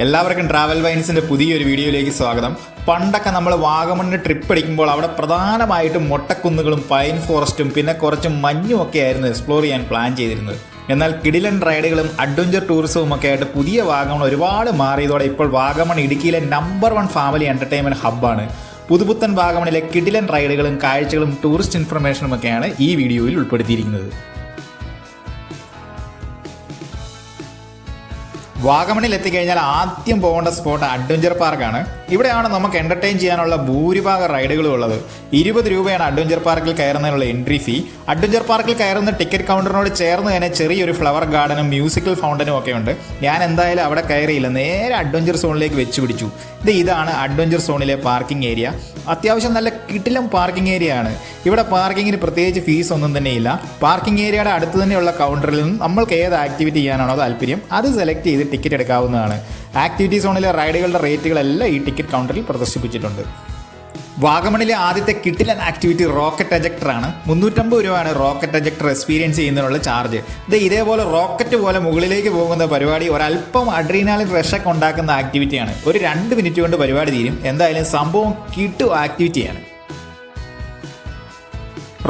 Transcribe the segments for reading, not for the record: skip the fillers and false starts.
എല്ലാവർക്കും ട്രാവൽ വൈൻസിന്റെ പുതിയൊരു വീഡിയോയിലേക്ക് സ്വാഗതം. പണ്ടൊക്കെ നമ്മൾ വാഗമണ്ണിന് ട്രിപ്പ് അടിക്കുമ്പോൾ അവിടെ പ്രധാനമായിട്ടും മൊട്ടക്കുന്നുകളും പൈൻ ഫോറസ്റ്റും പിന്നെ കുറച്ച് മഞ്ഞും ഒക്കെ ആയിരുന്നു എക്സ്പ്ലോർ ചെയ്യാൻ പ്ലാൻ ചെയ്തിരുന്നത്. എന്നാൽ കിടിലൻ റൈഡുകളും അഡ്വഞ്ചർ ടൂറിസവും ഒക്കെ ആയിട്ട് പുതിയ വാഗമൺ ഒരുപാട് മാറിയതോടെ ഇപ്പോൾ വാഗമൺ ഇടുക്കിയിലെ നമ്പർ 1 ഫാമിലി എന്റർടൈൻമെന്റ് ഹബ്ബാണ്. പുതുപുത്തൻ വാഗമണിലെ കിടിലൻ റൈഡുകളും കാഴ്ചകളും ടൂറിസ്റ്റ് ഇൻഫർമേഷനും ഒക്കെയാണ് ഈ വീഡിയോയിൽ ഉൾപ്പെടുത്തിയിരിക്കുന്നത്. വാഗമണിൽ എത്തിക്കഴിഞ്ഞാൽ ആദ്യം പോകേണ്ട സ്പോട്ട് അഡ്വഞ്ചർ പാർക്കാണ്. ഇവിടെയാണ് നമുക്ക് എന്റർടൈൻ ചെയ്യാനുള്ള ഭൂരിഭാഗം റൈഡുകളും ഉള്ളത്. 20 രൂപയാണ് അഡ്വഞ്ചർ പാർക്കിൽ കയറുന്നതിനുള്ള എൻട്രി ഫീ. അഡ്വഞ്ചർ പാർക്കിൽ കയറുന്ന ടിക്കറ്റ് കൗണ്ടറിനോട് ചേർന്ന് തന്നെ ചെറിയൊരു ഫ്ലവർ ഗാർഡനും മ്യൂസിക്കൽ ഫൗണ്ടനും ഒക്കെ ഉണ്ട്. ഞാൻ എന്തായാലും അവിടെ കയറിയില്ല, നേരെ അഡ്വഞ്ചർ സോണിലേക്ക് വെച്ച് പിടിച്ചു. ഇതാണ് അഡ്വഞ്ചർ സോണിലെ പാർക്കിംഗ് ഏരിയ. അത്യാവശ്യം നല്ല കിടിലം പാർക്കിംഗ് ഏരിയ ആണ്. ഇവിടെ പാർക്കിങ്ങിന് പ്രത്യേകിച്ച് ഫീസ് ഒന്നും തന്നെയില്ല. പാർക്കിംഗ് ഏരിയയുടെ അടുത്ത് തന്നെയുള്ള കൗണ്ടറിൽ നിന്ന് നമ്മൾക്ക് ഏത് ആക്ടിവിറ്റി ചെയ്യാനാണോ താല്പര്യം അത് സെലക്ട് ചെയ്ത് ടിക്കറ്റ് എടുക്കാവുന്നതാണ്. ആക്ടിവിറ്റി സോണിലെ റൈഡുകളുടെ റേറ്റുകളെല്ലാം ഈ ടിക്കറ്റ് കൗണ്ടറിൽ പ്രദർശിപ്പിച്ചിട്ടുണ്ട്. വാഗമണിലെ ആദ്യത്തെ കിടിലൻ ആക്ടിവിറ്റി റോക്കറ്റ് എജക്ടർ ആണ്. 350 രൂപയാണ് റോക്കറ്റ് എജക്ടർ എക്സ്പീരിയൻസ് ചെയ്യുന്നതിനുള്ള ചാർജ്. ഇതേപോലെ റോക്കറ്റ് പോലെ മുകളിലേക്ക് പോകുന്ന പരിപാടി ഒരല്പം അഡ്രീനാലിൻ റഷൊക്കെ ഉണ്ടാക്കുന്ന ആക്ടിവിറ്റിയാണ്. ഒരു 2 മിനിറ്റ് കൊണ്ട് പരിപാടി തീരും. എന്തായാലും സംഭവം കിട്ടു ആക്ടിവിറ്റിയാണ്.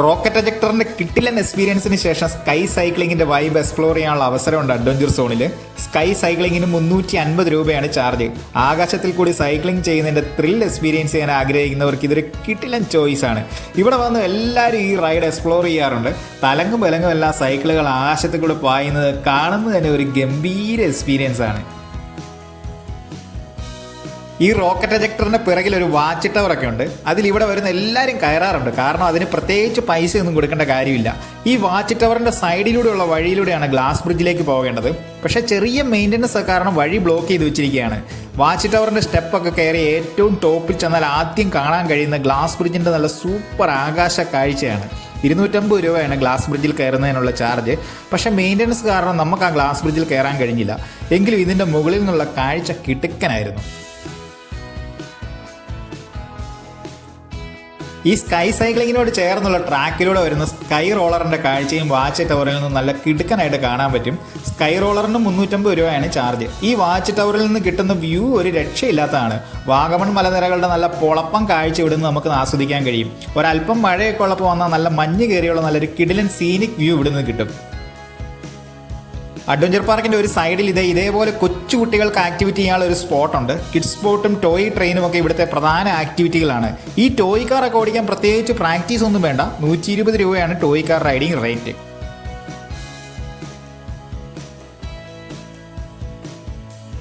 റോക്കറ്റ് എജക്ടറിന്റെ കിട്ടിലൻ എക്സ്പീരിയൻസിന് ശേഷം സ്കൈ സൈക്ലിങ്ങിന്റെ വൈബ് എക്സ്പ്ലോർ ചെയ്യാനുള്ള അവസരമുണ്ട് അഡ്വഞ്ചർ സോണിൽ. സ്കൈ സൈക്ലിങ്ങിന് 350 രൂപയാണ് ചാർജ്. ആകാശത്തിൽ കൂടി സൈക്ലിംഗ് ചെയ്യുന്നതിന്റെ ത്രിൽ എക്സ്പീരിയൻസ് ചെയ്യാൻ ആഗ്രഹിക്കുന്നവർക്ക് ഇതൊരു കിട്ടിലൻ ചോയ്സ് ആണ്. ഇവിടെ വന്ന് എല്ലാവരും ഈ റൈഡ് എക്സ്പ്ലോർ ചെയ്യാറുണ്ട്. തലങ്ങും വിലങ്ങും എല്ലാം സൈക്കിളുകൾ ആകാശത്തിൽ കൂടെ പായുന്നത് കാണുന്നത് തന്നെ ഒരു ഗംഭീര എക്സ്പീരിയൻസ് ആണ്. ഈ റോക്കറ്റ് എജക്ടറിന്റെ പിറകിൽ ഒരു വാച്ച് ടവർ ഒക്കെ ഉണ്ട്. അതിൽ ഇവിടെ വരുന്ന എല്ലാവരും കയറാറുണ്ട്. കാരണം അതിന് പ്രത്യേകിച്ച് പൈസ ഒന്നും കൊടുക്കേണ്ട കാര്യമില്ല. ഈ വാച്ച് ടവറിന്റെ സൈഡിലൂടെയുള്ള വഴിയിലൂടെയാണ് ഗ്ലാസ് ബ്രിഡ്ജിലേക്ക് പോകേണ്ടത്. പക്ഷെ ചെറിയ മെയിൻ്റനൻസ് കാരണം വഴി ബ്ലോക്ക് ചെയ്ത് വെച്ചിരിക്കുകയാണ്. വാച്ച് ടവറിന്റെ സ്റ്റെപ്പൊക്കെ കയറി ഏറ്റവും ടോപ്പിൽ ചെന്നാൽ ആദ്യം കാണാൻ കഴിയുന്ന ഗ്ലാസ് ബ്രിഡ്ജിന്റെ നല്ല സൂപ്പർ ആകാശ കാഴ്ചയാണ്. 250 രൂപയാണ് ഗ്ലാസ് ബ്രിഡ്ജിൽ കയറുന്നതിനുള്ള ചാർജ്. പക്ഷെ മെയിൻ്റനൻസ് കാരണം നമുക്ക് ആ ഗ്ലാസ് ബ്രിഡ്ജിൽ കയറാൻ കഴിഞ്ഞില്ല. എങ്കിലും ഇതിന്റെ മുകളിൽ നിന്നുള്ള കാഴ്ച കിടുക്കനായിരുന്നു. ഈ സ്കൈ സൈക്ലിങ്ങിനോട് ചേർന്നുള്ള ട്രാക്കിലൂടെ വരുന്ന സ്കൈ റോളറിന്റെ കാഴ്ചയും വാച്ച് ടവറിൽ നിന്ന് നല്ല കിടുക്കനായിട്ട് കാണാൻ പറ്റും. സ്കൈ റോളറിന് 350 രൂപയാണ് ചാർജ്. ഈ വാച്ച് ടവറിൽ നിന്ന് കിട്ടുന്ന വ്യൂ ഒരു രക്ഷയില്ലാത്തതാണ്. വാഗമൺ മലനിരകളുടെ നല്ല പൊളപ്പം കാഴ്ച ഇവിടുന്ന് നമുക്ക് ആസ്വദിക്കാൻ കഴിയും. ഒരല്പം മഴയൊക്കെ ഉള്ളപ്പോൾ വന്നാൽ നല്ല മഞ്ഞ് കയറിയുള്ള നല്ലൊരു കിടിലൻ സീനിക് വ്യൂ ഇവിടുന്ന് കിട്ടും. അഡ്വഞ്ചർ പാർക്കിന്റെ ഒരു സൈഡിൽ ഇതേപോലെ കൊച്ചു കുട്ടികൾക്ക് ആക്ടിവിറ്റി ചെയ്യാനുള്ള ഒരു സ്പോട്ടുണ്ട്. കിഡ്സ് സ്പോട്ടും ടോയ് ട്രെയിനും ഒക്കെ ഇവിടുത്തെ പ്രധാന ആക്ടിവിറ്റികളാണ്. ഈ ടോയ് കാറൊക്കെ ഓടിക്കാൻ പ്രത്യേകിച്ച് പ്രാക്ടീസ് ഒന്നും വേണ്ട. 120 രൂപയാണ് toy car riding rate.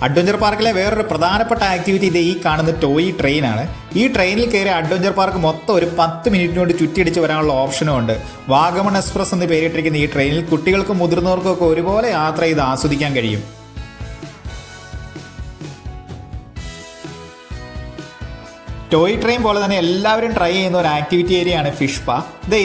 Adventure പാർക്കിലെ വേറൊരു പ്രധാനപ്പെട്ട ആക്ടിവിറ്റി ഈ കാണുന്ന ടോയ് ട്രെയിനാണ്. ഈ ട്രെയിനിൽ കയറി അഡ്വഞ്ചർ പാർക്ക് മൊത്തം ഒരു 10 മിനിറ്റ് കൊണ്ട് ചുറ്റിയടിച്ച് വരാനുള്ള ഓപ്ഷനും ഉണ്ട്. വാഗമൺ എക്സ്പ്രസ് എന്ന് പേരിട്ടിരിക്കുന്ന ഈ ട്രെയിനിൽ കുട്ടികൾക്കും മുതിർന്നവർക്കും ഒക്കെ ഒരുപോലെ യാത്ര ചെയ്ത് ആസ്വദിക്കാൻ കഴിയും. ടോയ് ട്രെയിൻ പോലെ തന്നെ എല്ലാവരും ട്രൈ ചെയ്യുന്ന ഒരു ആക്ടിവിറ്റി ഏരിയയാണ് ഫിഷ് പാ.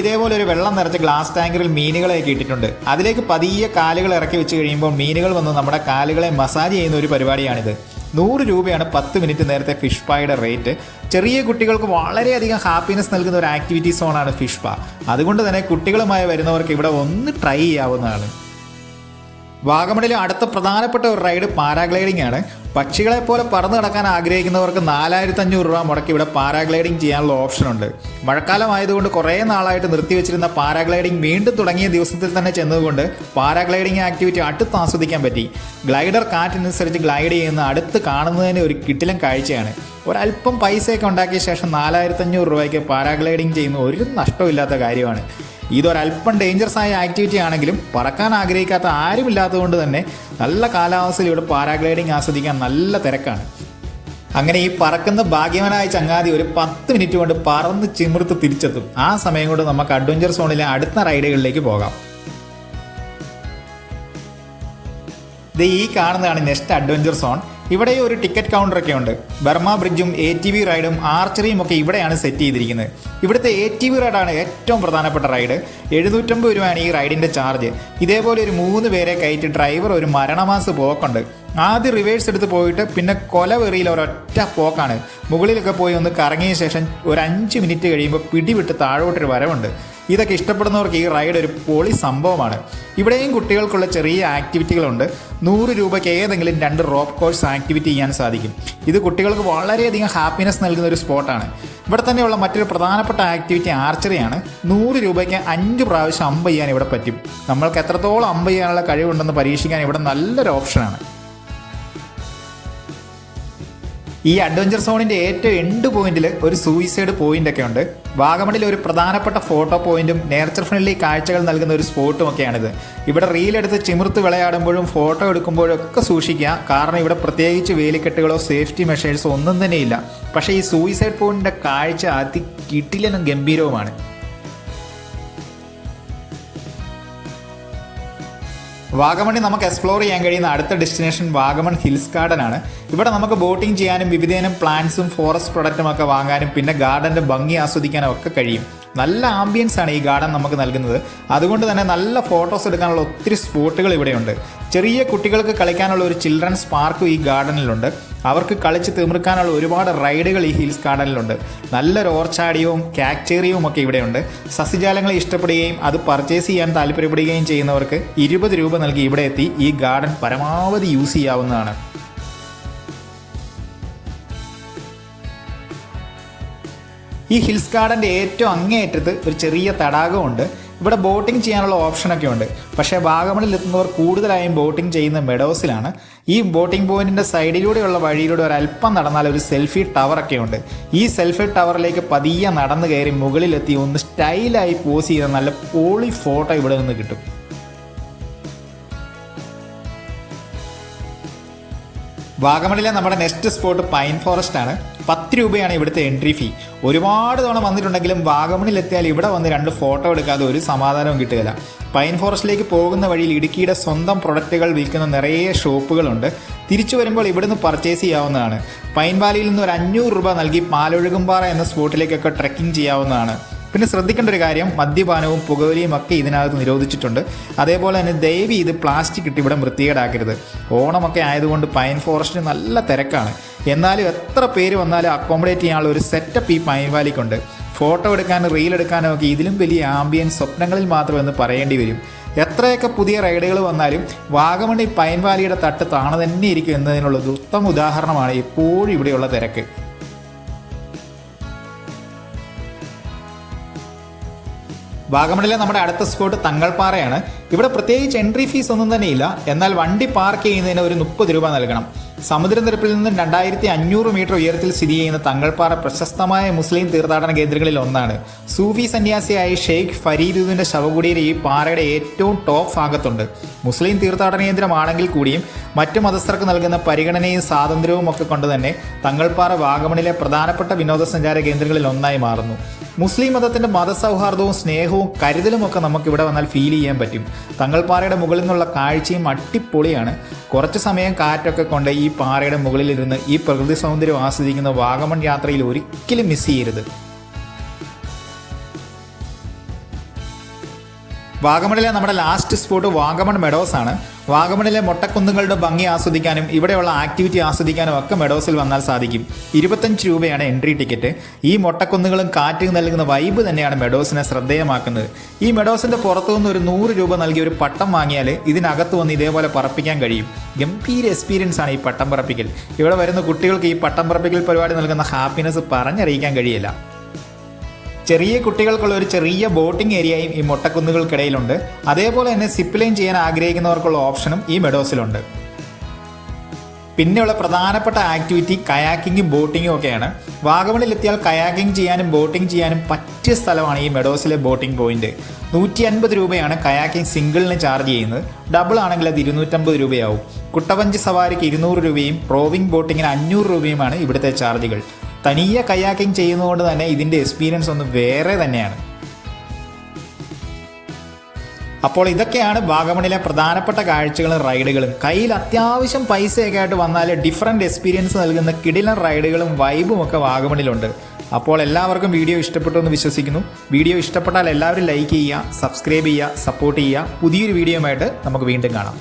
ഇതേപോലെ ഒരു വെള്ളം നിറച്ച ഗ്ലാസ് ടാങ്കറിൽ മീനുകളെയൊക്കെ ഇട്ടിട്ടുണ്ട്. അതിലേക്ക് പതിയെ കാലുകൾ ഇറക്കി വെച്ച് കഴിയുമ്പോൾ മീനുകൾ വന്ന് നമ്മുടെ കാലുകളെ മസാജ് ചെയ്യുന്ന ഒരു പരിപാടിയാണിത്. 100 രൂപയാണ് 10 മിനിറ്റ് നേരത്തെ ഫിഷ് പായുടെ റേറ്റ്. ചെറിയ കുട്ടികൾക്ക് വളരെയധികം ഹാപ്പിനെസ് നൽകുന്ന ഒരു ആക്ടിവിറ്റി സോണാണ് ഫിഷ് പാ. അതുകൊണ്ട് തന്നെ കുട്ടികളുമായി വരുന്നവർക്ക് ഇവിടെ ഒന്ന് ട്രൈ ചെയ്യാവുന്നതാണ്. വാഗമണിലെ അടുത്ത പ്രധാനപ്പെട്ട ഒരു റൈഡ് പാരാഗ്ലൈഡിംഗ് ആണ്. പക്ഷികളെപ്പോലെ പറന്നു കിടക്കാൻ ആഗ്രഹിക്കുന്നവർക്ക് 4500 രൂപ മുടക്കി ഇവിടെ പാരാഗ്ലൈഡിംഗ് ചെയ്യാനുള്ള ഓപ്ഷനുണ്ട്. മഴക്കാലമായതുകൊണ്ട് കുറേ നാളായിട്ട് നിർത്തിവെച്ചിരുന്ന പാരാഗ്ലൈഡിംഗ് വീണ്ടും തുടങ്ങിയ ദിവസത്തിൽ തന്നെ ചെന്നതുകൊണ്ട് പാരാഗ്ലൈഡിംഗ് ആക്ടിവിറ്റി അടുത്ത് ആസ്വദിക്കാൻ പറ്റി. ഗ്ലൈഡർ കാറ്റിനനുസരിച്ച് ഗ്ലൈഡ് ചെയ്യുന്ന അടുത്ത് കാണുന്നതിന് ഒരു കിടിലൻ കാഴ്ചയാണ്. ഒരല്പം പൈസയൊക്കെ ഉണ്ടാക്കിയ ശേഷം 4500 രൂപയ്ക്ക് പാരാഗ്ലൈഡിംഗ് ചെയ്യുന്ന ഒരു നഷ്ടമില്ലാത്ത കാര്യമാണ്. ഇതൊരല്പം ഡേഞ്ചറസ് ആയ ആക്ടിവിറ്റി ആണെങ്കിലും പറക്കാൻ ആഗ്രഹിക്കാത്ത ആരുമില്ലാത്തതുകൊണ്ട് തന്നെ നല്ല കാലാവസ്ഥയിൽ ഇവിടെ പാരാഗ്ലൈഡിംഗ് ആസ്വദിക്കാൻ നല്ല തിരക്കാണ്. അങ്ങനെ ഈ പറക്കുന്ന ഭാഗ്യവാനായ ചങ്ങാതി ഒരു 10 മിനിറ്റ് കൊണ്ട് പറന്ന് ചിമിർത്ത് തിരിച്ചെത്തും. ആ സമയം കൊണ്ട് നമുക്ക് അഡ്വഞ്ചർ സോണിലെ അടുത്ത റൈഡുകളിലേക്ക് പോകാം. ഈ കാണുന്നതാണ് നെക്സ്റ്റ് അഡ്വഞ്ചർ സോൺ. ഇവിടെ ഒരു ടിക്കറ്റ് കൗണ്ടറൊക്കെ ഉണ്ട്. ബർമ ബ്രിഡ്ജും ATV റൈഡും ആർച്ചറിയും ഒക്കെ ഇവിടെയാണ് സെറ്റ് ചെയ്തിരിക്കുന്നത്. ഇവിടുത്തെ ATV റൈഡാണ് ഏറ്റവും പ്രധാനപ്പെട്ട റൈഡ്. 750 രൂപയാണ് ഈ റൈഡിൻ്റെ ചാർജ്. ഇതേപോലെ ഒരു 3 പേരെ കയറ്റി ഡ്രൈവർ ഒരു മരണമാസ് പോക്കുണ്ട്. ആദ്യം റിവേഴ്സ് എടുത്ത് പോയിട്ട് പിന്നെ കൊലവെറിയിൽ ഒരൊറ്റ പോക്കാണ്. മുകളിലൊക്കെ പോയി ഒന്ന് കറങ്ങിയ ശേഷം ഒരു 5 മിനിറ്റ് കഴിയുമ്പോൾ പിടിവിട്ട് താഴോട്ടൊരു വരവുണ്ട്. ഇതൊക്കെ ഇഷ്ടപ്പെടുന്നവർക്ക് ഈ റൈഡ് ഒരു പൊളി സംഭവമാണ്. ഇവിടെയും കുട്ടികൾക്കുള്ള ചെറിയ ആക്ടിവിറ്റികളുണ്ട്. 100 രൂപയ്ക്ക് ഏതെങ്കിലും 2 റോപ്പ് കോഴ്സ് ആക്ടിവിറ്റി ചെയ്യാൻ സാധിക്കും. ഇത് കുട്ടികൾക്ക് വളരെയധികം ഹാപ്പിനെസ് നൽകുന്ന ഒരു സ്പോട്ടാണ്. ഇവിടെ തന്നെയുള്ള മറ്റൊരു പ്രധാനപ്പെട്ട ആക്ടിവിറ്റി ആർച്ചറിയാണ്. 100 രൂപയ്ക്ക് 5 പ്രാവശ്യം അമ്പ് ചെയ്യാൻ ഇവിടെ പറ്റും. നമ്മൾക്ക് എത്രത്തോളം അമ്പ് ചെയ്യാനുള്ള കഴിവുണ്ടെന്ന് പരീക്ഷിക്കാൻ ഇവിടെ നല്ലൊരു ഓപ്ഷനാണ്. ഈ അഡ്വഞ്ചർ സോണിൻ്റെ ഏറ്റവും എൻഡ് പോയിന്റിൽ ഒരു സൂയിസൈഡ് പോയിന്റ് ഒക്കെ ഉണ്ട്. വാഗമണിൽ ഒരു പ്രധാനപ്പെട്ട ഫോട്ടോ പോയിന്റും നേച്ചർ ഫ്രണ്ട്ലി കാഴ്ചകൾ നൽകുന്ന ഒരു സ്പോട്ടും ഒക്കെയാണിത്. ഇവിടെ റീലെടുത്ത് ചിമിർത്ത് വിളയാടുമ്പോഴും ഫോട്ടോ എടുക്കുമ്പോഴും ഒക്കെ സൂക്ഷിക്കുക. കാരണം ഇവിടെ പ്രത്യേകിച്ച് വേലിക്കെട്ടുകളോ സേഫ്റ്റി മെഷേഴ്സോ ഒന്നും തന്നെയില്ല. പക്ഷേ ഈ സൂയിസൈഡ് പോയിന്റിൻ്റെ കാഴ്ച അതികിടിലനും ഗംഭീരവുമാണ്. വാഗമണിൽ നമുക്ക് എക്സ്പ്ലോർ ചെയ്യാൻ കഴിയുന്ന അടുത്ത ഡെസ്റ്റിനേഷൻ വാഗമൺ ഹിൽസ് ഗാർഡൻ ആണ്. ഇവിടെ നമുക്ക് ബോട്ടിംഗ് ചെയ്യാനും വിവിധയിനം പ്ലാന്റ്സും ഫോറസ്റ്റ് പ്രൊഡക്റ്റും ഒക്കെ വാങ്ങാനും പിന്നെ ഗാർഡൻ്റെ ഭംഗി ആസ്വദിക്കാനും ഒക്കെ കഴിയും. നല്ല ആംബിയൻസ് ആണ് ഈ ഗാർഡൻ നമുക്ക് നൽകുന്നത്. അതുകൊണ്ട് തന്നെ നല്ല ഫോട്ടോസ് എടുക്കാനുള്ള ഒത്തിരി സ്പോട്ടുകൾ ഇവിടെയുണ്ട്. ചെറിയ കുട്ടികൾക്ക് കളിക്കാനുള്ള ഒരു ചിൽഡ്രൻസ് പാർക്കും ഈ ഗാർഡനിലുണ്ട്. അവർക്ക് കളിച്ച് തിമിർക്കാനുള്ള ഒരുപാട് റൈഡുകൾ ഈ ഹിൽസ് ഗാർഡനിലുണ്ട്. നല്ലൊരു ഓർച്ചാഡിയവും കാക്ടേറിയവും ഒക്കെ ഇവിടെയുണ്ട്. സസ്യജാലങ്ങളെ ഇഷ്ടപ്പെടുകയും അത് പർച്ചേസ് ചെയ്യാൻ താല്പര്യപ്പെടുകയും ചെയ്യുന്നവർക്ക് 20 രൂപ നൽകി ഇവിടെ എത്തി ഈ ഗാർഡൻ പരമാവധി യൂസ് ചെയ്യാവുന്നതാണ്. ഈ ഹിൽസ് ഗാർഡൻ്റെ ഏറ്റവും അങ്ങേയറ്റത്ത് ഒരു ചെറിയ തടാകമുണ്ട്. ഇവിടെ ബോട്ടിംഗ് ചെയ്യാനുള്ള ഓപ്ഷനൊക്കെ ഉണ്ട്. പക്ഷേ വാഗമണിൽ എത്തുന്നവർ കൂടുതലായും ബോട്ടിംഗ് ചെയ്യുന്ന മെഡോസിലാണ്. ഈ ബോട്ടിംഗ് പോയിന്റിൻ്റെ സൈഡിലൂടെയുള്ള വഴിയിലൂടെ ഒരല്പം നടന്നാൽ ഒരു സെൽഫി ടവറൊക്കെ ഉണ്ട്. ഈ സെൽഫി ടവറിലേക്ക് പതിയെ നടന്നു കയറി മുകളിലെത്തി ഒന്ന് സ്റ്റൈലായി പോസ് ചെയ്ത നല്ല പോളി ഫോട്ടോ ഇവിടെ നിന്ന് കിട്ടും. വാഗമണിലെ നമ്മുടെ നെക്സ്റ്റ് സ്പോട്ട് പൈൻ ഫോറസ്റ്റ് ആണ്. 10 രൂപയാണ് ഇവിടുത്തെ എൻട്രി ഫീ. ഒരുപാട് തവണ വന്നിട്ടുണ്ടെങ്കിലും വാഗമണിലെത്തിയാൽ ഇവിടെ വന്ന് 2 ഫോട്ടോ എടുക്കാതെ ഒരു സമാധാനവും കിട്ടുകയില്ല. പൈൻ ഫോറസ്റ്റിലേക്ക് പോകുന്ന വഴിയിൽ ഇടുക്കിയുടെ സ്വന്തം പ്രൊഡക്റ്റുകൾ വിൽക്കുന്ന നിറയെ ഷോപ്പുകളുണ്ട്. തിരിച്ചു വരുമ്പോൾ ഇവിടുന്ന് പർച്ചേസ് ചെയ്യാവുന്നതാണ്. പൈൻ വാലിയിൽ നിന്ന് ഒരു 500 രൂപ നൽകി പാലൊഴുകുംപാറ എന്ന സ്പോട്ടിലേക്കൊക്കെ ട്രെക്കിംഗ് ചെയ്യാവുന്നതാണ്. പിന്നെ ശ്രദ്ധിക്കേണ്ട ഒരു കാര്യം, മദ്യപാനവും പുകവലിയും ഒക്കെ ഇതിനകത്ത് നിരോധിച്ചിട്ടുണ്ട്. അതേപോലെ തന്നെ ദയവ് ഇത് പ്ലാസ്റ്റിക് ഇട്ട് ഇവിടെ വൃത്തികേടാക്കരുത്. ഓണമൊക്കെ ആയതുകൊണ്ട് പൈൻ ഫോറസ്റ്റിന് നല്ല തിരക്കാണ്. എന്നാലും എത്ര പേര് വന്നാലും അക്കോമഡേറ്റ് ചെയ്യാനുള്ള ഒരു സെറ്റപ്പ് ഈ പൈൻ വാലിക്കുണ്ട്. ഫോട്ടോ എടുക്കാനും റീൽ എടുക്കാനും ഒക്കെ ഇതിലും വലിയ ആംബിയൻസ് സ്വപ്നങ്ങളിൽ മാത്രമെന്ന് പറയേണ്ടി വരും. എത്രയൊക്കെ പുതിയ റൈഡുകൾ വന്നാലും വാഗമണി പൈൻ വാലിയുടെ തട്ട് താണു തന്നെ ഇരിക്കും എന്നതിനുള്ള ഒരു ഉത്തമ ഉദാഹരണമാണ് എപ്പോഴും ഇവിടെയുള്ള തിരക്ക്. വാഗമണിലെ നമ്മുടെ അടുത്ത സ്പോട്ട് തങ്ങൾപ്പാറയാണ്. ഇവിടെ പ്രത്യേകിച്ച് എൻട്രി ഫീസ് ഒന്നും തന്നെയില്ല. എന്നാൽ വണ്ടി പാർക്ക് ചെയ്യുന്നതിന് ഒരു 30 രൂപ നൽകണം. സമുദ്രനിരപ്പിൽ നിന്നും 2500 മീറ്റർ ഉയരത്തിൽ സ്ഥിതി ചെയ്യുന്ന തങ്ങൾപ്പാറ പ്രശസ്തമായ മുസ്ലിം തീർത്ഥാടന കേന്ദ്രങ്ങളിൽ ഒന്നാണ്. സൂഫി സന്യാസിയായ ഷെയ്ഖ് ഫരീദുദ്ദീൻ്റെ ശവകുടീരം ഈ പാറയുടെ ഏറ്റവും ടോപ്പ് ഭാഗത്തുണ്ട്. മുസ്ലിം തീർത്ഥാടന കേന്ദ്രമാണെങ്കിൽ കൂടിയും മറ്റു മതസ്ഥർക്ക് നൽകുന്ന പരിഗണനയും സ്വാതന്ത്ര്യവും ഒക്കെ കൊണ്ട് തന്നെ തങ്ങൾപ്പാറ വാഗമണിലെ പ്രധാനപ്പെട്ട വിനോദസഞ്ചാര കേന്ദ്രങ്ങളിൽ ഒന്നായി മാറുന്നു. മുസ്ലിം മതത്തിൻ്റെ മതസൗഹാർദ്ദവും സ്നേഹവും കരുതലും ഒക്കെ നമുക്കിവിടെ വന്നാൽ ഫീൽ ചെയ്യാൻ പറ്റും. തങ്ങൾപ്പാറയുടെ മുകളിൽ നിന്നുള്ള കാഴ്ചയും അടിപൊളിയാണ്. കുറച്ച് സമയം കാറ്റൊക്കെ കൊണ്ട് ഈ പാറയുടെ മുകളിലിരുന്ന് ഈ പ്രകൃതി സൗന്ദര്യം ആസ്വദിക്കുന്ന വാഗമൺ യാത്രയിൽ ഒരിക്കലും മിസ് ചെയ്യരുത്. വാഗമണിലെ നമ്മുടെ ലാസ്റ്റ് സ്പോട്ട് വാഗമൺ മെഡോസ് ആണ്. വാഗമണിലെ മൊട്ടക്കുന്നുകളുടെ ഭംഗി ആസ്വദിക്കാനും ഇവിടെയുള്ള ആക്ടിവിറ്റി ആസ്വദിക്കാനും ഒക്കെ മെഡോസിൽ വന്നാൽ സാധിക്കും. 25 രൂപയാണ് എൻട്രി ടിക്കറ്റ്. ഈ മൊട്ടക്കുന്നുകളും കാറ്റും നൽകുന്ന വൈബ് തന്നെയാണ് മെഡോസിനെ ശ്രദ്ധേയമാക്കുന്നത്. ഈ മെഡോസിൻ്റെ പുറത്തുനിന്ന് ഒരു 100 രൂപ നൽകി ഒരു പട്ടം വാങ്ങിയാൽ ഇതിനകത്ത് വന്ന് ഇതേപോലെ പറപ്പിക്കാൻ കഴിയും. ഗംഭീര എക്സ്പീരിയൻസ് ആണ് ഈ പട്ടം പറപ്പിക്കൽ. ഇവിടെ വരുന്ന കുട്ടികൾക്ക് ഈ പട്ടം പറപ്പിക്കൽ പരിപാടി നൽകുന്ന ഹാപ്പിനെസ് പറഞ്ഞറിയിക്കാൻ കഴിയില്ല. ചെറിയ കുട്ടികൾക്കുള്ള ഒരു ചെറിയ ബോട്ടിംഗ് ഏരിയയും ഈ മൊട്ടക്കുന്നുകൾക്കിടയിലുണ്ട്. അതേപോലെ തന്നെ സിപ്പ് ലൈൻ ചെയ്യാൻ ആഗ്രഹിക്കുന്നവർക്കുള്ള ഓപ്ഷനും ഈ മെഡോസിലുണ്ട്. പിന്നെയുള്ള പ്രധാനപ്പെട്ട ആക്ടിവിറ്റി കയാക്കിങ്ങും ബോട്ടിങ്ങും ഒക്കെയാണ്. വാഗമണിലെത്തിയാൽ കയാക്കിംഗ് ചെയ്യാനും ബോട്ടിംഗ് ചെയ്യാനും പറ്റിയ സ്ഥലമാണ് ഈ മെഡോസിലെ ബോട്ടിംഗ് പോയിന്റ്. 150 രൂപയാണ് കയാക്കിംഗ് സിംഗിളിന് ചാർജ് ചെയ്യുന്നത്. ഡബിൾ ആണെങ്കിൽ അത് 250 രൂപയാവും. കുട്ടവഞ്ചി സവാരിക്ക് 200 രൂപയും റോവിംഗ് ബോട്ടിങ്ങിന് 500 രൂപയുമാണ് ഇവിടുത്തെ ചാർജുകൾ. തനിയെ കയാക്കിംഗ് ചെയ്യുന്നതുകൊണ്ട് തന്നെ ഇതിൻ്റെ എക്സ്പീരിയൻസ് ഒന്ന് വേറെ തന്നെയാണ്. അപ്പോൾ ഇതൊക്കെയാണ് വാഗമണിലെ പ്രധാനപ്പെട്ട കാഴ്ചകളും റൈഡുകളും. കയ്യിൽ അത്യാവശ്യം പൈസയൊക്കെ ആയിട്ട് വന്നാൽ ഡിഫറൻറ്റ് എക്സ്പീരിയൻസ് നൽകുന്ന കിടിലൻ റൈഡുകളും വൈബും ഒക്കെ വാഗമണിലുണ്ട്. അപ്പോൾ എല്ലാവർക്കും വീഡിയോ ഇഷ്ടപ്പെട്ടു എന്ന് വിശ്വസിക്കുന്നു. വീഡിയോ ഇഷ്ടപ്പെട്ടാൽ എല്ലാവരും ലൈക്ക് ചെയ്യുക, സബ്സ്ക്രൈബ് ചെയ്യുക, സപ്പോർട്ട് ചെയ്യുക. പുതിയൊരു വീഡിയോയുമായിട്ട് നമുക്ക് വീണ്ടും കാണാം.